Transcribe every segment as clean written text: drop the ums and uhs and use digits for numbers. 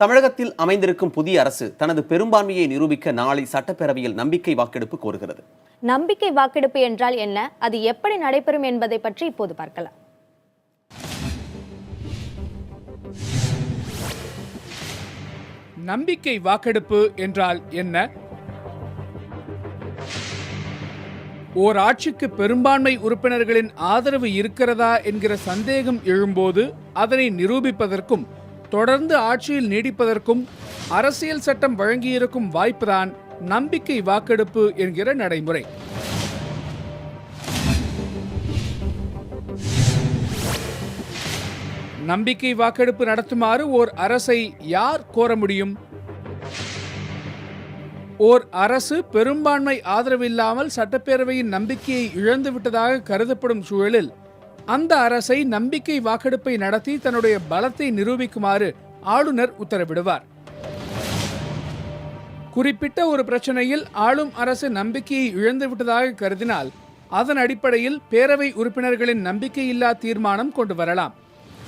தமிழகத்தில் அமைந்திருக்கும் புதிய அரசு தனது பெரும்பான்மையை நிரூபிக்க நாளை சட்டப்பேரவையில் நம்பிக்கை வாக்கெடுப்பு கோருகிறது. நம்பிக்கை வாக்கெடுப்பு என்றால் என்ன, அது எப்படி நடைபெறும் என்பதை பற்றி இப்போது பார்க்கலாம். நம்பிக்கை வாக்கெடுப்பு என்றால் என்ன? ஓர் ஆட்சிக்கு பெரும்பான்மை உறுப்பினர்களின் ஆதரவு இருக்கிறதா என்கிற சந்தேகம் எழும்போது அதனை நிரூபிப்பதற்கும் தொடர்ந்து ஆட்சியில் நீடிப்பதற்கும் அரசியல் சட்டம் வழங்கியிருக்கும் வாய்ப்புதான் நம்பிக்கை வாக்கெடுப்பு என்கிற நடைமுறை. நம்பிக்கை வாக்கெடுப்பு நடத்துமாறு ஓர் அரசை யார் கோர முடியும்? ஓர் அரசு பெரும்பான்மை ஆதரவில்லாமல் சட்டப்பேரவையின் நம்பிக்கையை இழந்துவிட்டதாக கருதப்படும் சூழலில் அந்த அரசை நம்பிக்கை வாக்கெடுப்பை நடத்தி தன்னுடைய பலத்தை நிரூபிக்குமாறு ஆளுநர் உத்தரவிடுவார். குறிப்பிட்ட ஒரு பிரச்சனையில் ஆளும் அரசு நம்பிக்கையை இழந்துவிட்டதாக கருதினால் அதன் அடிப்படையில் பேரவை உறுப்பினர்களின் நம்பிக்கையில்லா தீர்மானம் கொண்டு வரலாம்.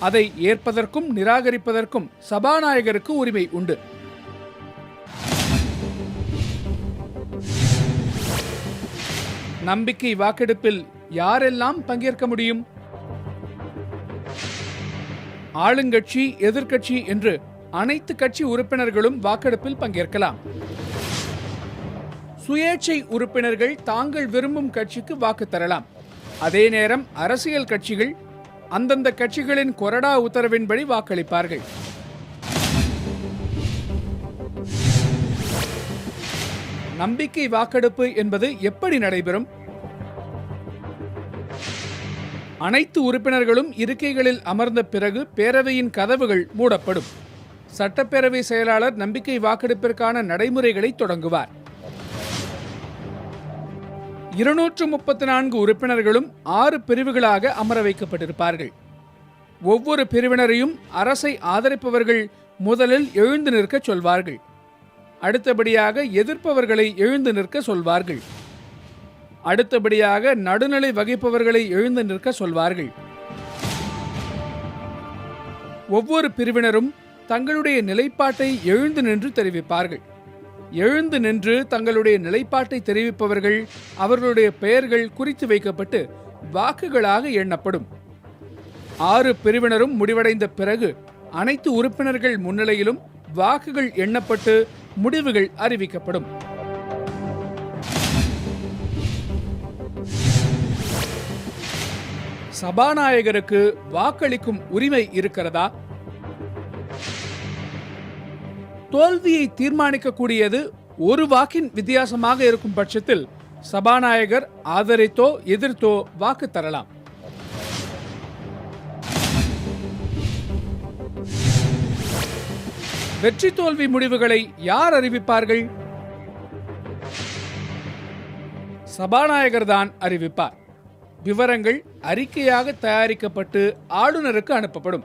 அதை ஏற்பதற்கும் நிராகரிப்பதற்கும் சபாநாயகருக்கு உரிமை உண்டு. நம்பிக்கை வாக்கெடுப்பில் யாரெல்லாம் பங்கேற்க முடியும்? ஆளுங்கட்சி, எதிர்க்கட்சி என்று அனைத்து கட்சி உறுப்பினர்களும் வாக்கெடுப்பில் பங்கேற்கலாம். சுயேட்சை உறுப்பினர்கள் தாங்கள் விரும்பும் கட்சிக்கு வாக்கு தரலாம். அதே நேரம் அரசியல் கட்சிகள் அந்தந்த கட்சிகளின் கொறடா உத்தரவின்படி வாக்களிப்பார்கள். நம்பிக்கை வாக்கெடுப்பு என்பது எப்படி நடைபெறும்? அனைத்து உறுப்பினர்களும் இருக்கைகளில் அமர்ந்த பிறகு பேரவையின் கதவுகள் மூடப்படும். சட்டப்பேரவை செயலாளர் நம்பிக்கை வாக்கெடுப்பிற்கான நடைமுறைகளை தொடங்குவார். 234 உறுப்பினர்களும் 6 பிரிவுகளாக அமர வைக்கப்பட்டிருப்பார்கள். ஒவ்வொரு பிரிவினரையும் அரசை ஆதரிப்பவர்கள் முதலில் எழுந்து நிற்க சொல்வார்கள். அடுத்தபடியாக எதிர்ப்பவர்களை எழுந்து நிற்க சொல்வார்கள். அடுத்தபடியாக நடுநிலை வகிப்பவர்களை எழுந்து நிற்க சொல்வார்கள். ஒவ்வொரு பிரிவினரும் தங்களுடைய நிலைப்பாட்டை எழுந்து நின்று தெரிவிப்பார்கள். எழுந்து நின்று தங்களுடைய நிலைப்பாட்டை தெரிவிப்பவர்கள் அவர்களுடைய பெயர்கள் குறித்து வைக்கப்பட்டு வாக்குகளாக எண்ணப்படும். 6 பிரிவினரும் முடிவடைந்த பிறகு அனைத்து உறுப்பினர்கள் முன்னிலையிலும் வாக்குகள் எண்ணப்பட்டு முடிவுகள் அறிவிக்கப்படும். சபாநாயகருக்கு வாக்களிக்கும் உரிமை இருக்கிறதா? தோல்வியை தீர்மானிக்கக்கூடியது ஒரு வாக்கின் வித்தியாசமாக இருக்கும் பட்சத்தில் சபாநாயகர் ஆதரித்தோ எதிர்த்தோ வாக்கு தரலாம். வெற்றி தோல்வி முடிவுகளை யார் அறிவிப்பார்கள்? சபாநாயகர் தான் அறிவிப்பார். விவரங்கள் அறிக்கையாக தயாரிக்கப்பட்டு ஆளுநருக்கு அனுப்பப்படும்.